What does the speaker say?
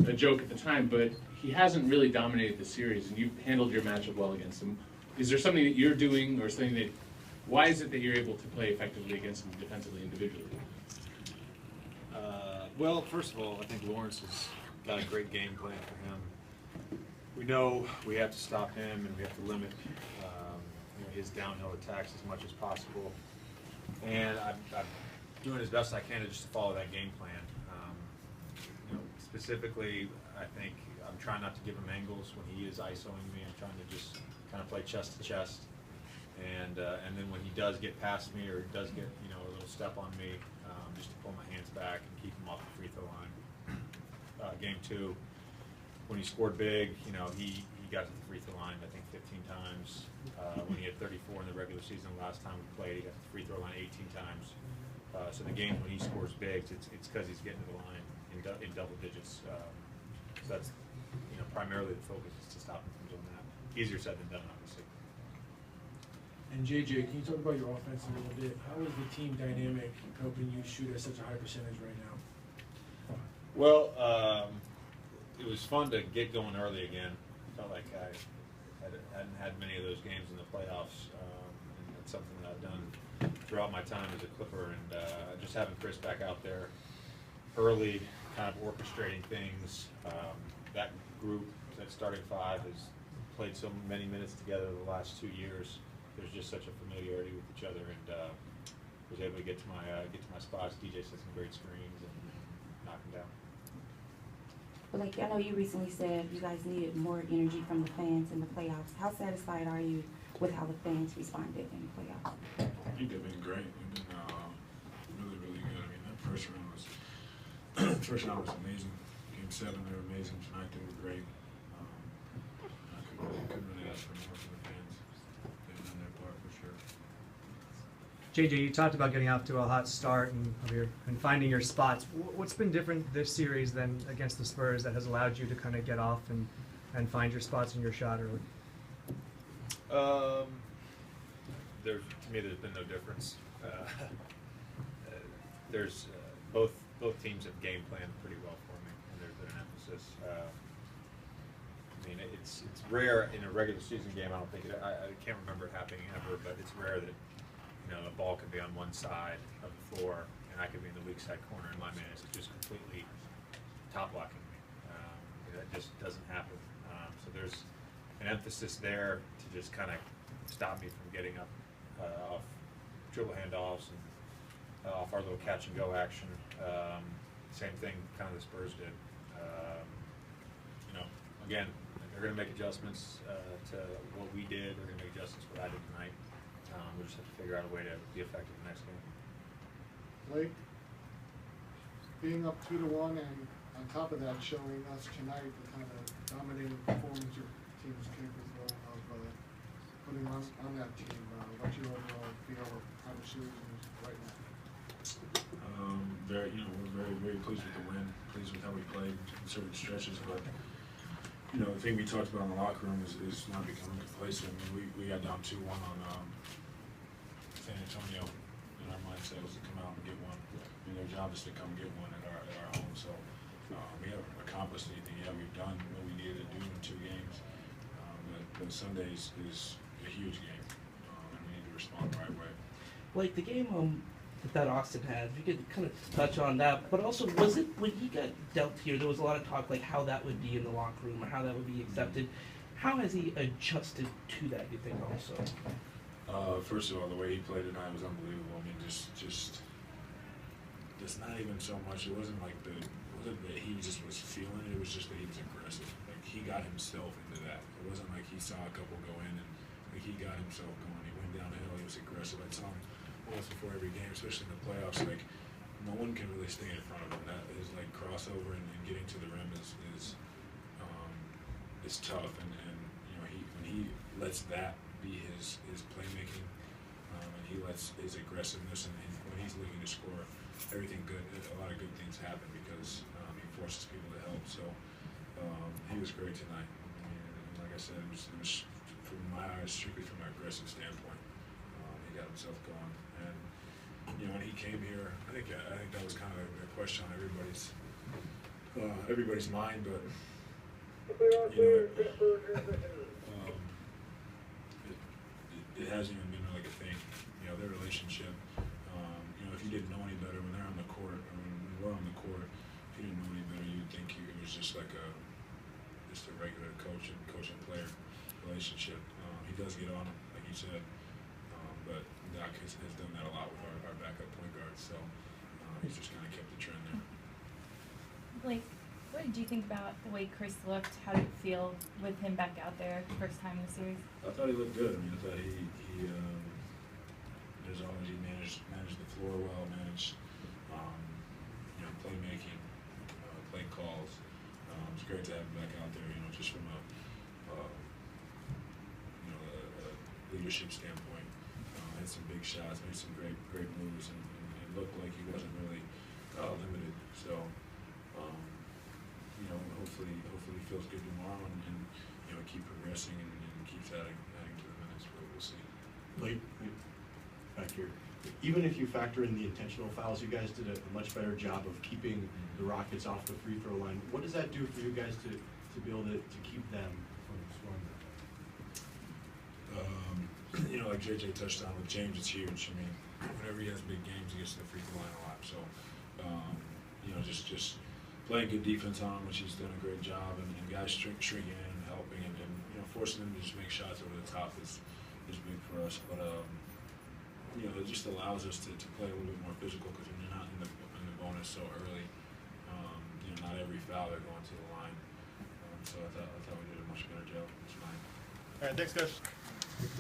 a joke at the time, but he hasn't really dominated the series, and you've handled your matchup well against him. Is there something that you're doing, or something that, why is it that you're able to play effectively against him defensively individually? Well, first of all, I think Lawrence has got a great game plan for him. We know we have to stop him, and we have to limit his downhill attacks as much as possible. And I'm doing as best I can to just follow that game plan. Specifically, I think I'm trying not to give him angles when he is isoing me. I'm trying to just kind of play chest to chest. And then when he does get past me or does get a little step on me, just to pull my hands back and keep him off the free throw line. Game 2, when he scored big, he got to the free throw line I think 15 times. When he had 34 in the regular season last time we played, he got to the free throw line 18 times. So the games when he scores big, it's because he's getting to the line in double digits. So that's primarily the focus is to stop him from doing that. Easier said than done, obviously. And JJ, can you talk about your offense a little bit? How is the team dynamic helping you shoot at such a high percentage right now? Well, it was fun to get going early again. Felt like I hadn't had many of those games in the playoffs. And it's something that I've done throughout my time as a Clipper, and just having Chris back out there early, kind of orchestrating things. That group, that starting 5, has played so many minutes together the last 2 years. There's just such a familiarity with each other, and was able to get to my spots. DJ set some great screens and knock them down. But I know you recently said you guys needed more energy from the fans in the playoffs. How satisfied are you with how the fans responded in the playoffs? I think they've been great. They've been really, really good. I mean, that first round was amazing. Game 7, they were amazing. Tonight, they were great. I couldn't really ask for more from the fans. They've done their part for sure. JJ, you talked about getting off to a hot start and finding your spots. What's been different this series than against the Spurs that has allowed you to kind of get off and find your spots in your shot early? To me, there's been no difference. There's both teams have game planned pretty well for me, and there's been an emphasis. I mean, it's rare in a regular season game. I don't think I can't remember it happening ever, but it's rare that the ball could be on one side of the floor and I could be in the weak side corner, and my man is just completely top blocking me. That just doesn't happen. So there's an emphasis there to just kind of stop me from getting up off dribble handoffs and off our little catch and go action. Same thing kind of the Spurs did. Again, they're going to make adjustments to what we did. They're going to make adjustments to what I did tonight. We'll just have to figure out a way to be effective the next game. Blake, being up 2-1 and on top of that showing us tonight the kind of dominating performance your team is capable of putting on that team. What's your overall feel of how the series is right now? We're very, very pleased with the win. Pleased with how we played in certain stretches, but the thing we talked about in the locker room is not becoming complacent. I mean, we got down 2-1 on San Antonio, and our mindset was to come out and get one. And their job is to come get one at our home. So we haven't accomplished anything yet. We've done what we needed to do in 2 games. But Sunday is a huge game, and we need to respond the right way. Like the game that Austin had, if you could kind of touch on that, but also was it when he got dealt here, there was a lot of talk like how that would be in the locker room or how that would be accepted. How has he adjusted to that, you think, also? First of all, the way he played tonight was unbelievable. I mean, just not even so much. It wasn't that he just was feeling it. It was just that he was aggressive. Like he got himself into that. It wasn't like he saw a couple go in and like he got himself going. He went downhill. He was aggressive. I saw him almost before every game, especially in the playoffs. Like no one can really stay in front of him. That is like crossover and getting to the rim is tough. And when he lets that be his playmaking, and he lets his aggressiveness and when he's looking to score, everything good. A lot of good things happen because he forces people to help. So he was great tonight. And like I said, it was from my eyes, strictly from an aggressive standpoint. He got himself going, and when he came here, I think that was kind of a question on everybody's everybody's mind, but you know, it hasn't even been like a thing. You know, their relationship. You know, if you didn't know any better when they're on the court, or when we're on the court, if you didn't know any better, you'd think it was just like a regular coach and player relationship. He does get on him, like you said, but Doc has done that a lot with our backup point guard. So he's just kind of kept the trend there. Blake, what did you think about the way Chris looked? How did it feel with him back out there first time in the series? I thought he looked good. I mean, I thought he as always, he managed the floor well, managed, you know, playmaking, play calls. It's great to have him back out there, you know, just from a leadership standpoint. Had some big shots, made some great moves, and looked like he wasn't really limited. So, you know, hopefully he feels good tomorrow, and you know, keep progressing and keeps adding to the minutes. But we'll see. Late back here. Even if you factor in the intentional fouls, you guys did a much better job of keeping the Rockets off the free throw line. What does that do for you guys to be able to keep them from scoring? You know, like JJ touched on with James, it's huge. I mean, whenever he has big games, he gets to the free throw line a lot. So, you know, just playing good defense on him, which he's done a great job, and guys shrinking in and helping, and you know, forcing them to just make shots over the top is big for us. But you know, it just allows us to play a little bit more physical, because when you're not in the bonus so early, you know, not every foul they're going to the line. So I thought we did a much better job tonight. All right, thanks, guys.